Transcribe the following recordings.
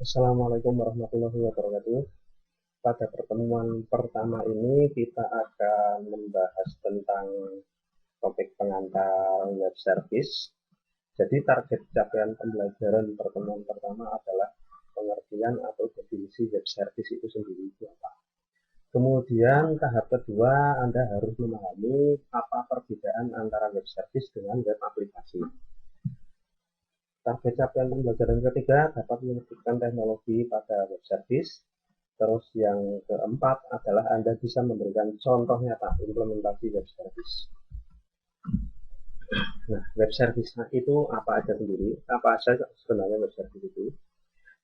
Assalamualaikum warahmatullahi wabarakatuh. Pada pertemuan pertama ini kita akan membahas tentang topik pengantar web service. Jadi target capaian pembelajaran pertemuan pertama adalah pengertian atau definisi web service itu sendiri itu apa. Kemudian tahap kedua Anda harus memahami apa perbedaan antara web service dengan web aplikasi. Target capaian pembelajaran ketiga dapat menunjukkan teknologi pada web service. Terus yang keempat adalah Anda bisa memberikan contoh nyata implementasi web service. Nah, web service itu apa aja sendiri? Apa saja sebenarnya web service itu?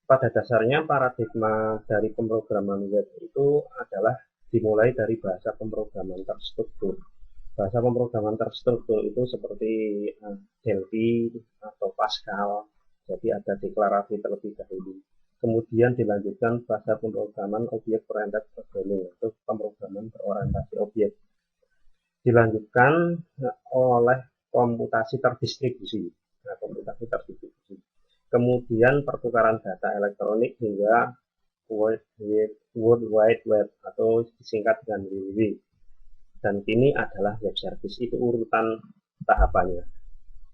Pada dasarnya paradigma dari pemrograman web itu adalah dimulai dari bahasa pemrograman terstruktur. Bahasa pemrograman terstruktur itu seperti Delphi atau Pascal. Jadi ada deklarasi terlebih dahulu. Kemudian dilanjutkan bahasa pemrograman object oriented programming atau pemrograman berorientasi objek. Dilanjutkan oleh komputasi terdistribusi. Nah, komputasi terdistribusi. Kemudian pertukaran data elektronik hingga World Wide Web atau disingkat dengan WWW. Dan kini adalah web service, itu urutan tahapannya.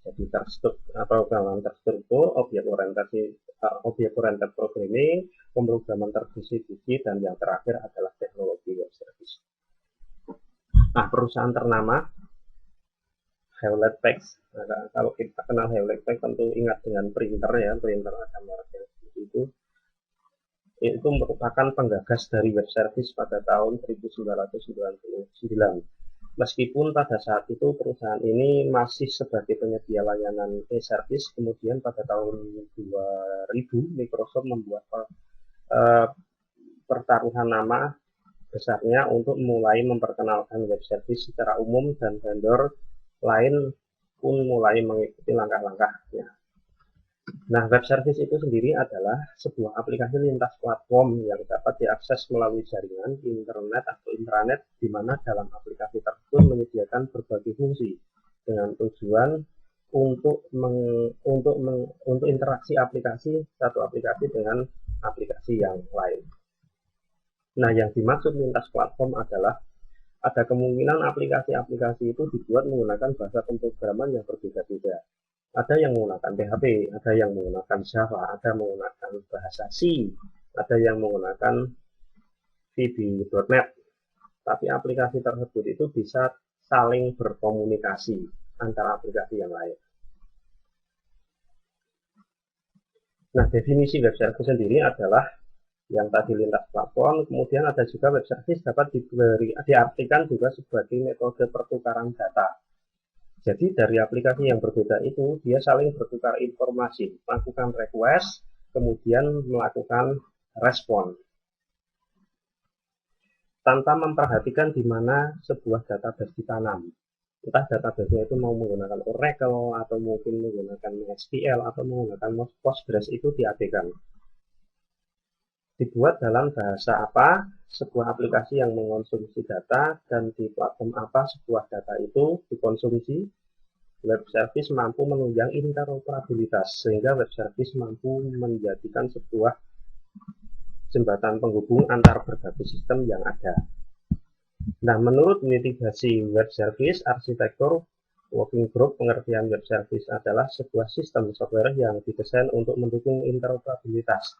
Jadi pemrograman terstruktur, objek oriented programming, pemrograman terdistribusi, dan yang terakhir adalah teknologi web service. Nah, perusahaan ternama Hewlett Packard. Nah, kalau kita kenal Hewlett Packard tentu ingat dengan printer ya, printer ada mereknya itu. Itu merupakan penggagas dari web service pada tahun 1999. Meskipun pada saat itu perusahaan ini masih sebagai penyedia layanan e-service, kemudian pada tahun 2000 Microsoft membuat pertaruhan nama besarnya untuk mulai memperkenalkan web service secara umum dan vendor lain pun mulai mengikuti langkah-langkahnya. Nah, web service itu sendiri adalah sebuah aplikasi lintas platform yang dapat diakses melalui jaringan internet atau intranet, di mana dalam aplikasi tersebut menyediakan berbagai fungsi dengan tujuan untuk interaksi satu aplikasi dengan aplikasi yang lain. Nah, yang dimaksud lintas platform adalah ada kemungkinan aplikasi-aplikasi itu dibuat menggunakan bahasa pemrograman yang berbeda-beda. Ada yang menggunakan PHP, ada yang menggunakan Java, ada menggunakan bahasa C, ada yang menggunakan VB.NET. Tapi aplikasi tersebut itu bisa saling berkomunikasi antara aplikasi yang lain. Nah, definisi web service sendiri adalah yang tadi lintas platform, kemudian ada juga web service dapat diartikan juga sebagai metode pertukaran data. Jadi dari aplikasi yang berbeda itu, dia saling bertukar informasi, melakukan request, kemudian melakukan respon. Tanpa memperhatikan di mana sebuah database ditanam. Entah database-nya itu mau menggunakan Oracle, atau mungkin menggunakan MySQL, atau menggunakan Postgres, itu diabaikan. Dibuat dalam bahasa apa sebuah aplikasi yang mengonsumsi data, dan di platform apa sebuah data itu dikonsumsi. Web service mampu menunjang interoperabilitas, sehingga web service mampu menjadikan sebuah jembatan penghubung antar berbagai sistem yang ada. Nah, menurut mitigasi web service arsitektur working group, pengertian web service adalah sebuah sistem software yang didesain untuk mendukung interoperabilitas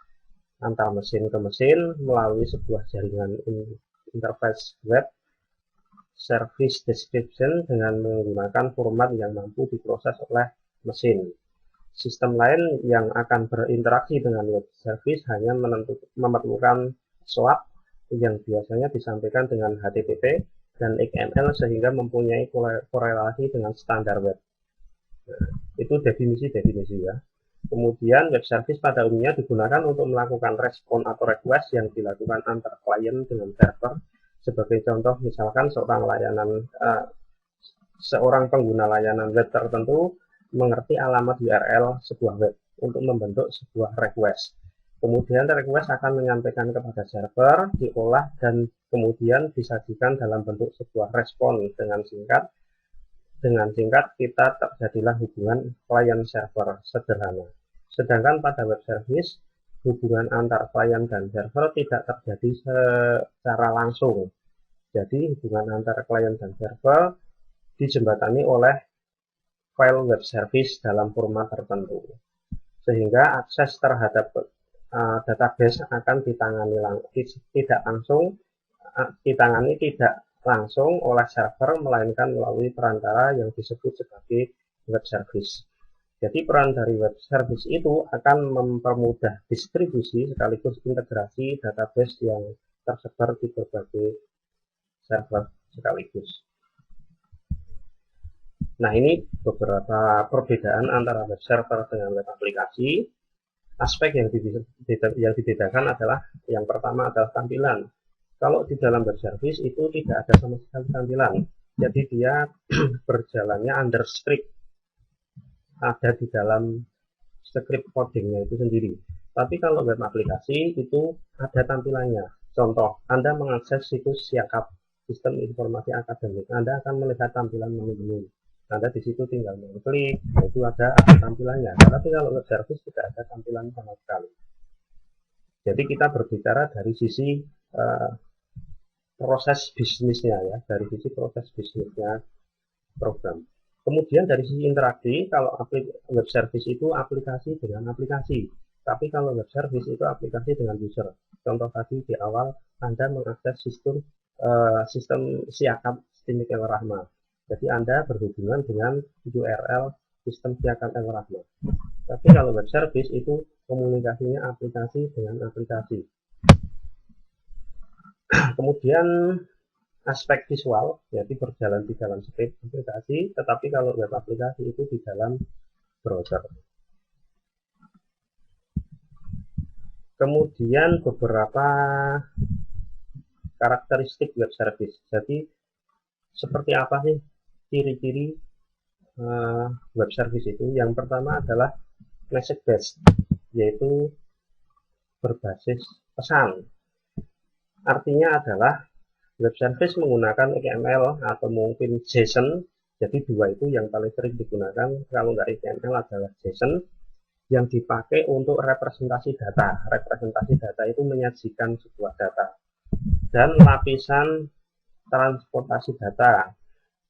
antar mesin ke mesin melalui sebuah jaringan interface web service description dengan menggunakan format yang mampu diproses oleh mesin. Sistem lain yang akan berinteraksi dengan web service hanya memerlukan SOAP yang biasanya disampaikan dengan HTTP dan XML sehingga mempunyai korelasi dengan standar web. Nah, itu definisi ya. Kemudian web service pada umumnya digunakan untuk melakukan respon atau request yang dilakukan antar klien dengan server. Sebagai contoh, misalkan seorang pengguna layanan web tertentu mengerti alamat URL sebuah web untuk membentuk sebuah request. Kemudian request akan menyampaikan kepada server, diolah, dan kemudian disajikan dalam bentuk sebuah respon dengan singkat. Dengan singkat, kita terjadilah hubungan klien server sederhana. Sedangkan pada web service, hubungan antar klien dan server tidak terjadi secara langsung. Jadi hubungan antara klien dan server dijembatani oleh file web service dalam format tertentu, sehingga akses terhadap database akan ditangani tidak langsung oleh server, melainkan melalui perantara yang disebut sebagai web service. Jadi peran dari web service itu akan mempermudah distribusi sekaligus integrasi database yang tersebar di berbagai server sekaligus. Nah, ini beberapa perbedaan antara web server dengan web aplikasi. Aspek yang dibedakan adalah yang pertama adalah tampilan. Kalau di dalam web service itu tidak ada sama sekali tampilan, jadi dia berjalannya under script, ada di dalam script codingnya itu sendiri. Tapi kalau web aplikasi itu ada tampilannya. Contoh, Anda mengakses situs SIAKAP, Sistem Informasi Akademik, Anda akan melihat tampilan menu-menu. Anda di situ tinggal mengklik, itu ada tampilannya. Tapi kalau web service tidak ada tampilan sama sekali. Jadi kita berbicara dari sisi proses bisnisnya ya, dari sisi proses bisnisnya program. Kemudian dari sisi interaksi, kalau web service itu aplikasi dengan aplikasi, tapi kalau web service itu aplikasi dengan user. Contoh tadi di awal Anda mengakses sistem SIAKAP Sistemik El Rahma. Jadi Anda berhubungan dengan URL sistem SIAKAP El Rahma. Tapi kalau web service itu komunikasinya aplikasi dengan aplikasi. Kemudian aspek visual, yaitu berjalan di dalam script aplikasi, tetapi kalau web aplikasi itu di dalam browser. Kemudian beberapa karakteristik web service. Jadi seperti apa sih ciri-ciri web service itu? Yang pertama adalah message based, yaitu berbasis pesan. Artinya adalah web service menggunakan XML atau mungkin JSON. Jadi dua itu yang paling sering digunakan. Kalau nggak XML adalah JSON yang dipakai untuk representasi data. Representasi data itu menyajikan sebuah data. Dan lapisan transportasi data.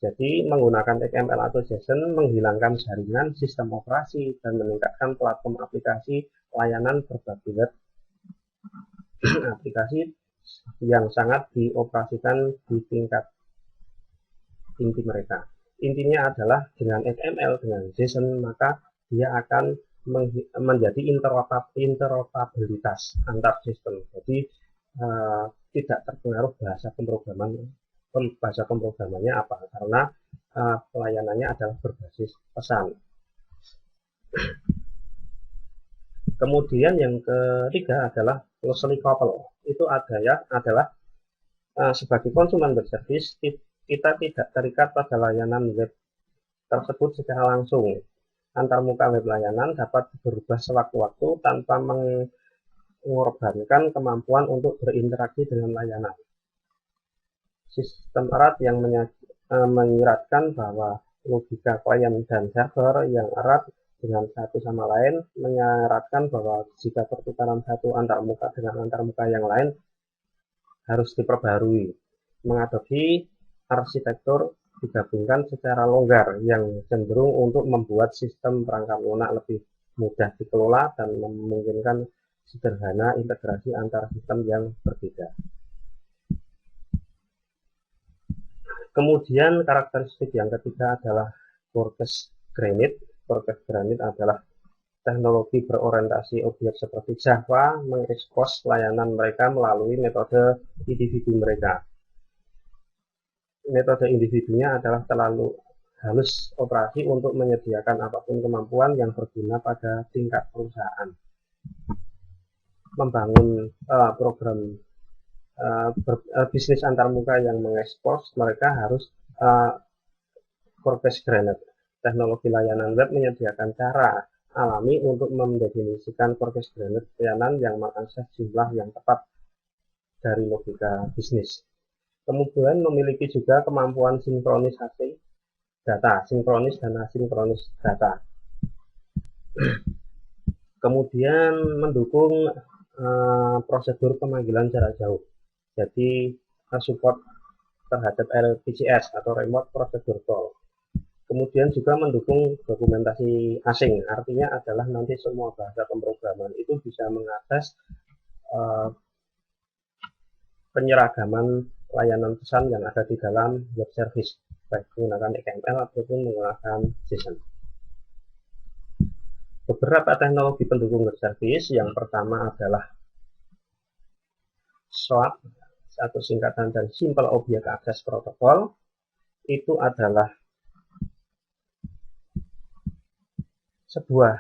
Jadi menggunakan XML atau JSON menghilangkan jaringan sistem operasi dan meningkatkan platform aplikasi layanan berbagai web aplikasi yang sangat dioperasikan di tingkat inti mereka. Intinya adalah dengan XML, dengan JSON, maka dia akan menjadi interoperabilitas antar sistem. Jadi tidak terpengaruh bahasa pemrogramannya apa, karena pelayanannya adalah berbasis pesan. Kemudian yang ketiga adalah closely coupled. Itu adalah sebagai konsumen web service, kita tidak terikat pada layanan web tersebut secara langsung. Antarmuka web layanan dapat berubah sewaktu-waktu tanpa mengorbankan kemampuan untuk berinteraksi dengan layanan. Sistem erat yang menyiratkan bahwa logika klien dan server yang erat dengan satu sama lain, menyaratkan bahwa jika pertukaran satu antarmuka dengan antarmuka yang lain harus diperbarui. Mengadopsi arsitektur digabungkan secara longgar yang cenderung untuk membuat sistem perangkat lunak lebih mudah dikelola dan memungkinkan sederhana integrasi antar sistem yang berbeda. Kemudian karakteristik yang ketiga adalah Borges Granite. Borges Granite adalah teknologi berorientasi objek seperti Java mengekspos layanan mereka melalui metode individu mereka. Metode individunya adalah terlalu halus operasi untuk menyediakan apapun kemampuan yang berguna pada tingkat perusahaan. Membangun program bisnis antarmuka yang mengekspos, mereka harus Borges Granite. Teknologi layanan web menyediakan cara alami untuk mendefinisikan Borges Granite layanan yang mengakses jumlah yang tepat dari logika bisnis. Kemudian memiliki juga kemampuan sinkronisasi data, sinkronis dan asinkronis data. Kemudian mendukung prosedur pemanggilan jarak jauh. Jadi support terhadap RPCS atau Remote Procedure Call. Kemudian juga mendukung dokumentasi asing, artinya adalah nanti semua bahasa pemrograman itu bisa mengakses penyeragaman layanan pesan yang ada di dalam web service, baik menggunakan XML ataupun menggunakan JSON. Beberapa teknologi pendukung web service, yang pertama adalah SOAP, atau singkatan dari Simple Object Access Protocol. Itu adalah sebuah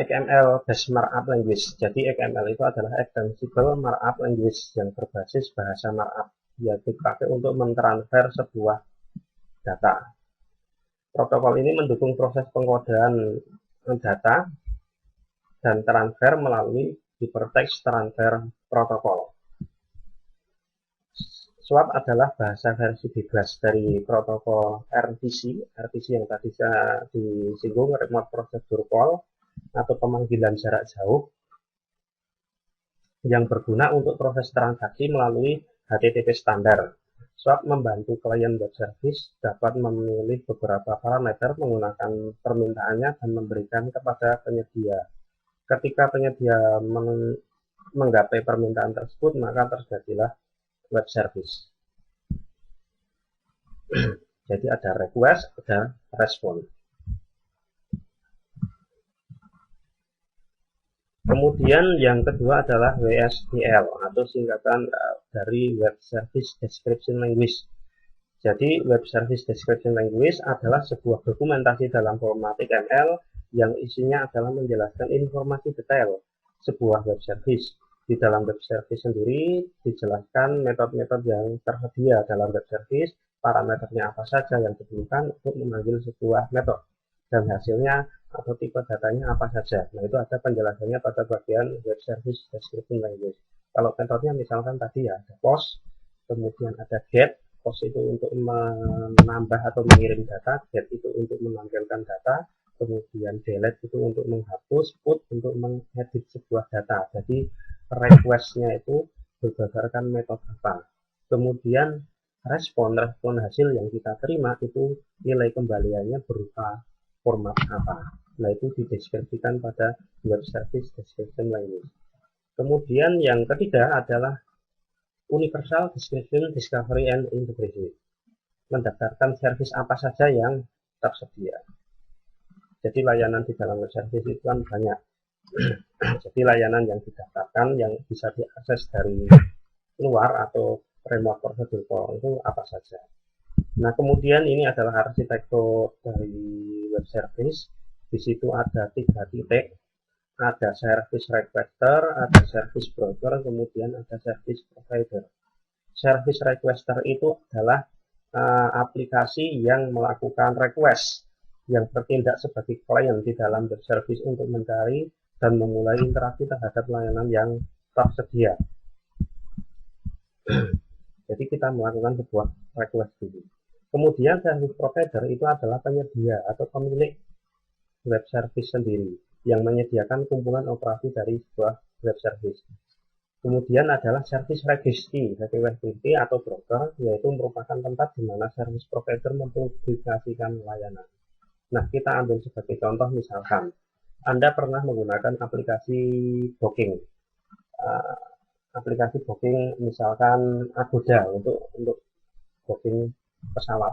XML based markup language. Jadi XML itu adalah extensible markup language yang berbasis bahasa markup, yaitu dipakai untuk mentransfer sebuah data. Protokol ini mendukung proses pengkodean data dan transfer melalui hypertext transfer protokol. SWAP adalah bahasa versi bebas dari protokol RPC yang tadi saya disinggung, Remote Procedure Call atau pemanggilan jarak jauh, yang berguna untuk proses transaksi melalui HTTP standar. SWAP membantu klien web service dapat memilih beberapa parameter menggunakan permintaannya dan memberikan kepada penyedia. Ketika penyedia menggapai permintaan tersebut, maka terjadilah web service. Jadi ada request, ada respon. Kemudian yang kedua adalah WSDL atau singkatan dari Web Service Description Language. Jadi Web Service Description Language adalah sebuah dokumentasi dalam format XML yang isinya adalah menjelaskan informasi detail sebuah web service. Di dalam web service sendiri dijelaskan metode-metode yang tersedia dalam web service, parameternya apa saja yang diperlukan untuk memanggil sebuah metode, dan hasilnya atau tipe datanya apa saja. Nah, itu ada penjelasannya pada bagian Web Service Description Language. Kalau metodenya misalkan tadi ya ada POST, kemudian ada GET. POST itu untuk menambah atau mengirim data, GET itu untuk menampilkan data, kemudian delete itu untuk menghapus, put untuk mengedit sebuah data. Jadi request-nya itu berdasarkan metode apa. Kemudian respon hasil yang kita terima itu nilai kembaliannya berupa format apa. Nah, itu dideskripsikan pada Web Service Description Language. Kemudian yang ketiga adalah Universal Description, Discovery, and Integration. Mendaftarkan service apa saja yang tersedia. Jadi layanan di dalam web service itu kan banyak. Jadi layanan yang didaftarkan yang bisa diakses dari luar atau remote procedure call itu apa saja. Nah, kemudian ini adalah arsitektur dari web service. Di situ ada 3 titik. Ada service requester, ada service broker, kemudian ada service provider. Service requester itu adalah aplikasi yang melakukan request, yang bertindak sebagai klien di dalam web service untuk mencari dan memulai interaksi terhadap layanan yang tersedia. Jadi kita melakukan sebuah request dulu. Kemudian service provider itu adalah penyedia atau pemilik web service sendiri yang menyediakan kumpulan operasi dari sebuah web service. Kemudian adalah service registry atau broker, yaitu merupakan tempat di mana service provider mempublikasikan layanan. Nah, kita ambil sebagai contoh, misalkan Anda pernah menggunakan aplikasi booking. Aplikasi booking misalkan Agoda untuk booking pesawat.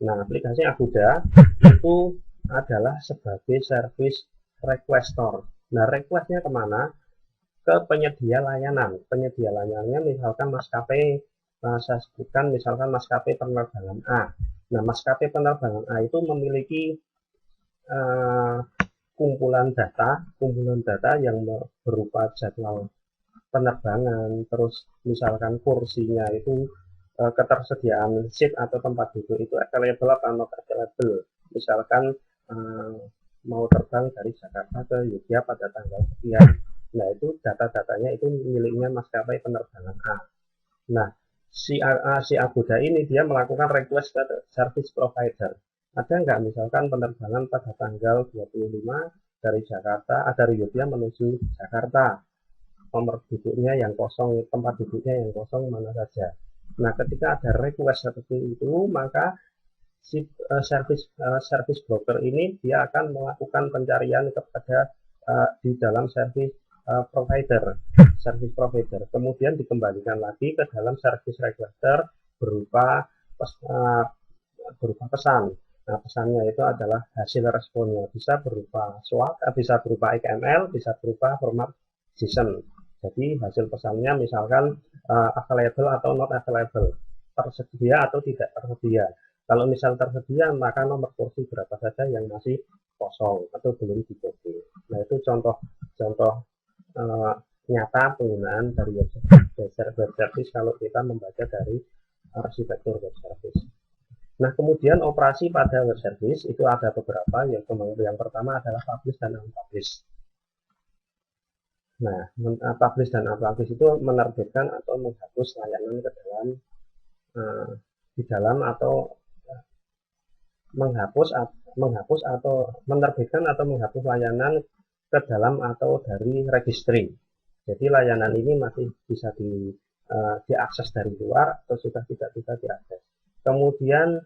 Nah, aplikasi Agoda itu adalah sebagai service requester. Nah, requestnya kemana? Ke penyedia layanan. Penyedia layanannya misalkan maskapai, saya sebutkan misalkan maskapai penerbangan A. Nah, maskapai penerbangan A itu memiliki kumpulan data yang berupa jadwal penerbangan, terus misalkan kursinya itu ketersediaan seat atau tempat duduk itu available atau not available. Misalkan mau terbang dari Jakarta ke Yogyakarta pada tanggal sekian. Nah, itu data-datanya itu miliknya maskapai penerbangan A. Nah, si Agoda ini dia melakukan request ke service provider. Ada nggak misalkan penerbangan pada tanggal 25 dari Jakarta, dari Yogyakarta menuju Jakarta. Nomor duduknya yang kosong, tempat duduknya yang kosong mana saja. Nah, ketika ada request seperti itu, maka si service broker ini dia akan melakukan pencarian kepada di dalam service provider, kemudian dikembalikan lagi ke dalam service requester berupa pesan. Nah, pesannya itu adalah hasil responnya, bisa berupa SWOT, bisa berupa XML, bisa berupa format JSON. Jadi hasil pesannya misalkan available atau not available, tersedia atau tidak tersedia. Kalau misal tersedia, maka nomor kursi berapa saja yang masih kosong atau belum dibooking. Nah, itu contoh nyata penggunaan dari web service kalau kita membaca dari arsitektur web service. Nah, kemudian operasi pada web service itu ada beberapa. Yang pertama adalah publish dan unpublish. Nah, publish dan unpublish itu menerbitkan atau menghapus layanan ke dalam di dalam atau menghapus atau menerbitkan atau menghapus layanan ke dalam atau dari registry. Jadi layanan ini masih bisa diakses dari luar atau sudah tidak bisa diakses. Kemudian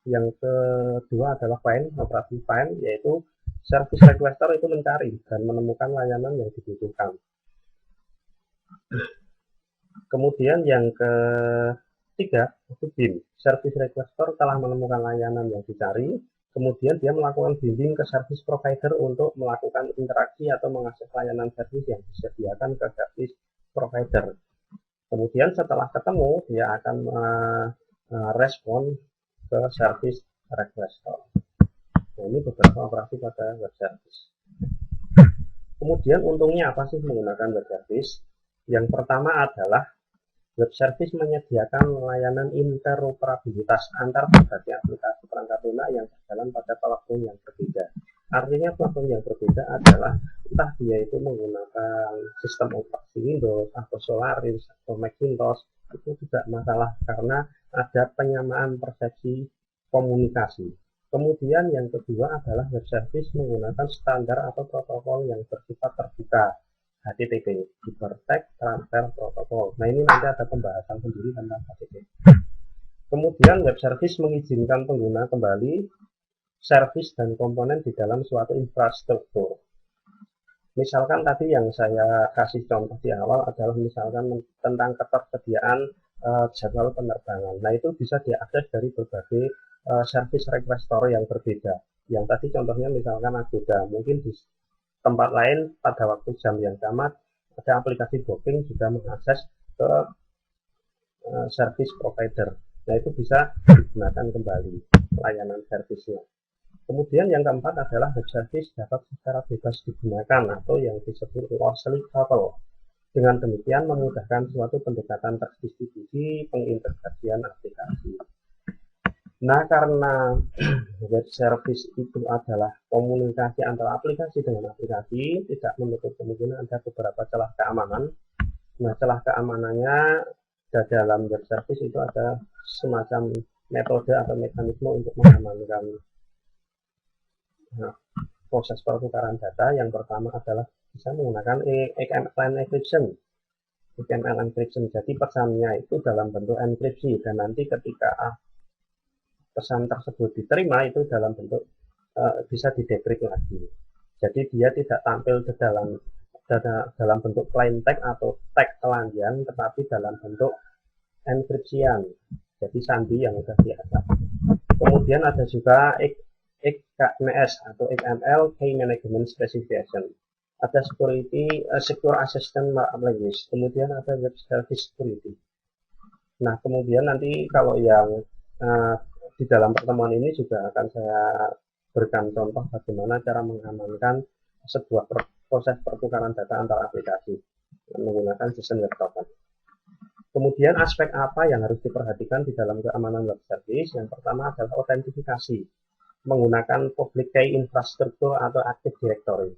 yang kedua adalah find, operasi find, yaitu service requester itu mencari dan menemukan layanan yang dibutuhkan. Kemudian yang ketiga itu BIM, service requester telah menemukan layanan yang dicari, kemudian dia melakukan bimbing ke service provider untuk melakukan interaksi atau mengakses layanan service yang disediakan ke service provider. Kemudian setelah ketemu, dia akan respon ke service requester. Nah, ini beberapa operasi pada web service. Kemudian untungnya apa sih menggunakan web service? Yang pertama adalah web service menyediakan layanan interoperabilitas antar berbagai aplikasi perangkat lunak yang berjalan pada platform yang berbeda. Artinya platform yang berbeda adalah entah dia itu menggunakan sistem operasi Windows atau Solaris atau Macintosh, itu tidak masalah karena ada penyamaan persepsi komunikasi. Kemudian yang kedua adalah web service menggunakan standar atau protokol yang bersifat terbuka, HTTP, Hypertext Transfer Protocol. Nah, ini nanti ada pembahasan sendiri tentang HTTP. Kemudian web service mengizinkan pengguna kembali service dan komponen di dalam suatu infrastruktur. Misalkan tadi yang saya kasih contoh di awal adalah misalkan tentang ketersediaan jadwal penerbangan. Nah, itu bisa diakses dari berbagai service requester yang berbeda. Yang tadi contohnya misalkan Agoda, mungkin di tempat lain pada waktu jam yang sama ada aplikasi booking juga mengakses ke service provider. Nah, itu bisa digunakan kembali layanan servisnya. Kemudian yang keempat adalah web service dapat secara bebas digunakan atau yang disebut loosely coupled. Dengan demikian memudahkan suatu pendekatan terdistribusi pengintegrasian aplikasi. Nah, karena web service itu adalah komunikasi antara aplikasi dengan aplikasi, tidak menutup kemungkinan ada beberapa celah keamanan. Nah, celah keamanannya dalam web service itu ada semacam metode atau mekanisme untuk mengamankan proses pertukaran data. Yang pertama adalah bisa menggunakan XML encryption. Jadi pesannya itu dalam bentuk enkripsi dan nanti ketika pesan tersebut diterima itu dalam bentuk bisa didekrypt lagi. Jadi dia tidak tampil dalam bentuk plain text atau teks telanjang, tetapi dalam bentuk enkripsian. Jadi sandi yang sudah di atas. Kemudian ada juga XMS atau XML Key Management Specification. Ada Secure Assistant Language. Kemudian ada Web Service Security. Nah, kemudian nanti kalau yang di dalam pertemuan ini juga akan saya berikan contoh bagaimana cara mengamankan sebuah proses pertukaran data antar aplikasi menggunakan JSON Web Token. Kemudian aspek apa yang harus diperhatikan di dalam keamanan web service? Yang pertama adalah autentifikasi menggunakan public key infrastruktur atau Active Directory.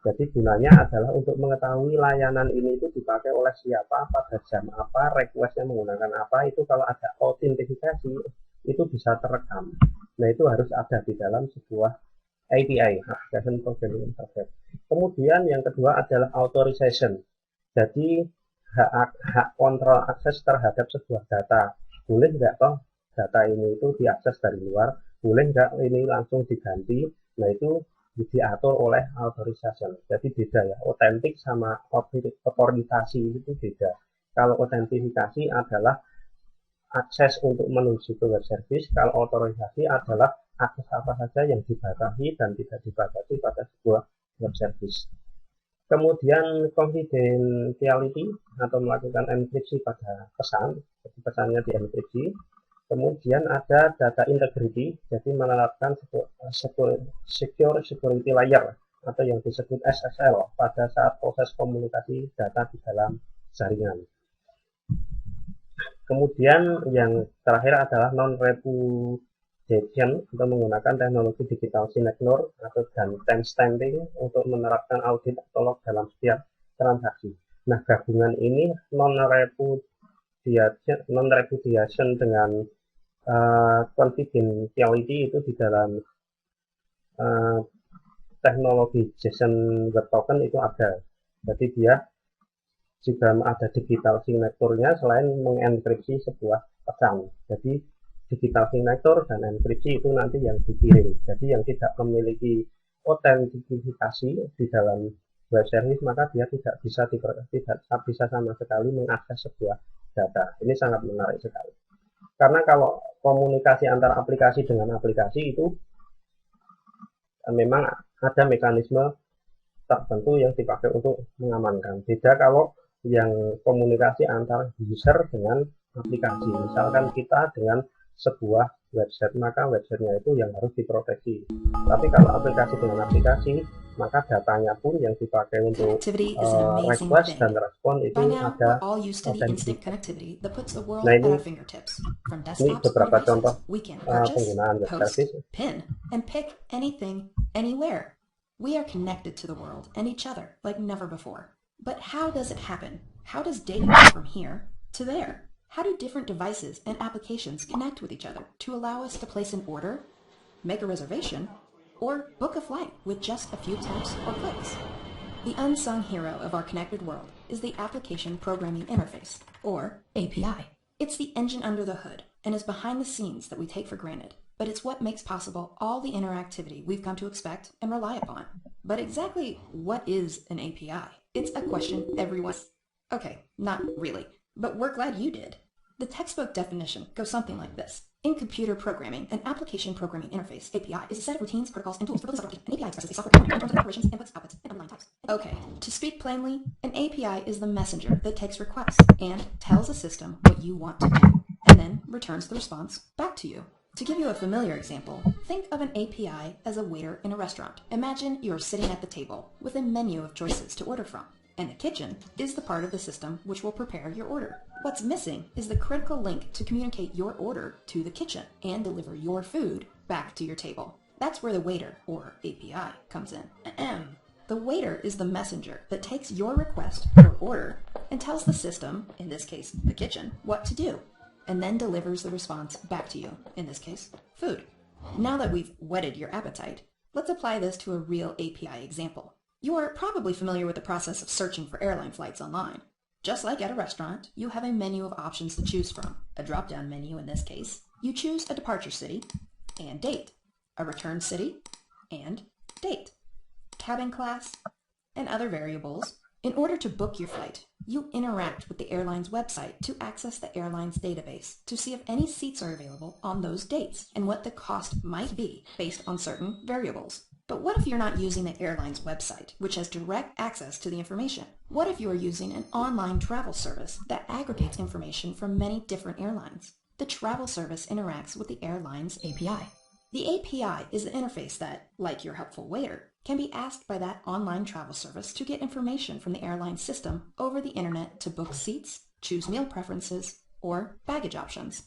Jadi gunanya adalah untuk mengetahui layanan ini itu dipakai oleh siapa, pada jam apa, requestnya menggunakan apa. Itu kalau ada autentifikasi itu bisa terekam. Nah, itu harus ada di dalam sebuah API, Application Programming Interface. Kemudian yang kedua adalah authorization. Jadi hak kontrol akses terhadap sebuah data. Boleh nggak toh data ini itu diakses dari luar? Boleh nggak ini langsung diganti? Nah itu diatur oleh authorization. Jadi beda ya, otentik sama otorisasi itu beda. Kalau otentifikasi adalah akses untuk menuju ke web service, kalau otorisasi adalah akses apa saja yang dibatasi dan tidak dibatasi pada sebuah web service. Kemudian confidentiality atau melakukan enkripsi pada pesan, jadi pesannya dienkripsi. Kemudian ada data integrity, jadi menerapkan secure security layer atau yang disebut SSL pada saat proses komunikasi data di dalam jaringan. Kemudian yang terakhir adalah non-repudiation untuk menggunakan teknologi digital signature atau timestamping untuk menerapkan audit atau log dalam setiap transaksi. Nah, gabungan ini non-repudiation dengan confidentiality itu di dalam teknologi JSON Web Token itu ada. Jadi dia juga ada digital signature-nya selain mengenkripsi sebuah pesan. Jadi digital signature dan enkripsi itu nanti yang dikirim. Jadi yang tidak memiliki otentifikasi di dalam web service maka dia tidak bisa sama sekali mengakses sebuah data. Ini sangat menarik sekali. Karena kalau komunikasi antara aplikasi dengan aplikasi itu memang ada mekanisme tertentu yang dipakai untuk mengamankan. Beda kalau yang komunikasi antar user dengan aplikasi. Misalkan kita dengan sebuah website, maka websitenya itu yang harus diproteksi. Tapi kalau aplikasi dengan aplikasi, maka datanya pun yang dipakai untuk request dan respon itu ada authentic. Nah ini beberapa contoh penggunaan web service. Pin and pick anything, anywhere. We are connected to the world and each other like never before. But how does it happen? How does data go from here to there? How do different devices and applications connect with each other to allow us to place an order, make a reservation, or book a flight with just a few taps or clicks? The unsung hero of our connected world is the Application Programming Interface, or API. It's the engine under the hood and is behind the scenes that we take for granted, but it's what makes possible all the interactivity we've come to expect and rely upon. But exactly what is an API? It's a question everyone... Okay, not really, but we're glad you did. The textbook definition goes something like this. In computer programming, an application programming interface, API, is a set of routines, protocols, and tools for building software. An API expresses a software component in terms of operations, inputs, outputs, and underlying types. Okay, to speak plainly, an API is the messenger that takes requests and tells a system what you want to do, and then returns the response back to you. To give you a familiar example, think of an API as a waiter in a restaurant. Imagine you're sitting at the table with a menu of choices to order from, and the kitchen is the part of the system which will prepare your order. What's missing is the critical link to communicate your order to the kitchen and deliver your food back to your table. That's where the waiter, or API, comes in. The waiter is the messenger that takes your request or order and tells the system, in this case the kitchen, what to do, and then delivers the response back to you, in this case, food. Now that we've whetted your appetite, let's apply this to a real API example. You are probably familiar with the process of searching for airline flights online. Just like at a restaurant, you have a menu of options to choose from. A drop-down menu in this case. You choose a departure city and date, a return city and date, cabin class, and other variables. In order to book your flight, you interact with the airline's website to access the airline's database to see if any seats are available on those dates and what the cost might be based on certain variables. But what if you're not using the airline's website, which has direct access to the information? What if you are using an online travel service that aggregates information from many different airlines? The travel service interacts with the airline's API. The API is the interface that, like your helpful waiter, can be asked by that online travel service to get information from the airline system over the internet to book seats, choose meal preferences, or baggage options.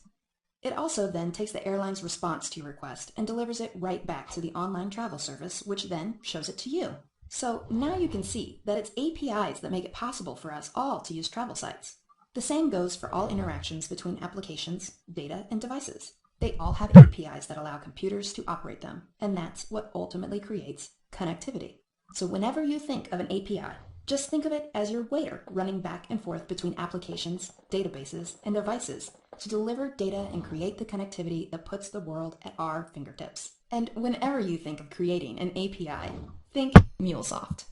It also then takes the airline's response to your request and delivers it right back to the online travel service, which then shows it to you. So now you can see that it's APIs that make it possible for us all to use travel sites. The same goes for all interactions between applications, data, and devices. They all have APIs that allow computers to operate them, and that's what ultimately creates connectivity. So whenever you think of an API, just think of it as your waiter running back and forth between applications, databases, and devices to deliver data and create the connectivity that puts the world at our fingertips. And whenever you think of creating an API, think MuleSoft.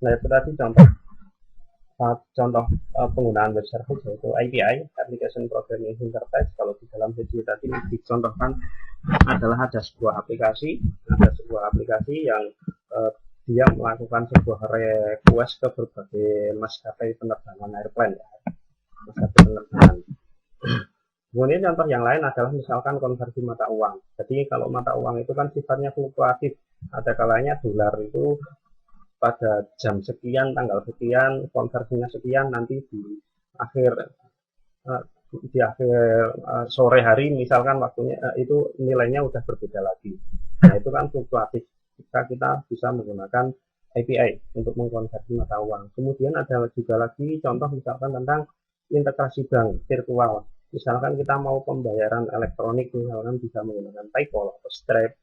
Nah, itu tadi contoh penggunaan web service, yaitu API, Application Programming Interface. Kalau di dalam video tadi dicontohkan adalah ada sebuah aplikasi yang dia melakukan sebuah request ke berbagai maskapai penerbangan airplane, maskapai penerbangan. Kemudian contoh yang lain adalah misalkan konversi mata uang. Jadi kalau mata uang itu kan sifatnya fluktuatif, ada kalanya dolar itu pada jam sekian, tanggal sekian, konversinya sekian, nanti di akhir sore hari misalkan waktunya itu nilainya udah berbeda lagi. Nah, itu kan fluktuatif. Kita bisa menggunakan API untuk mengkonversi mata uang. Kemudian ada juga lagi contoh misalkan tentang integrasi bank virtual. Misalkan kita mau pembayaran elektronik, misalkan bisa menggunakan PayPal atau Stripe.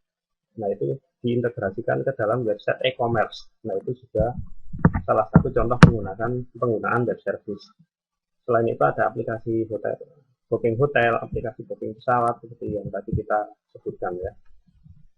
Nah, itu diintegrasikan ke dalam website e-commerce. Nah, itu juga salah satu contoh penggunaan web service. Selain itu ada aplikasi hotel, booking hotel, aplikasi booking pesawat seperti yang tadi kita sebutkan ya.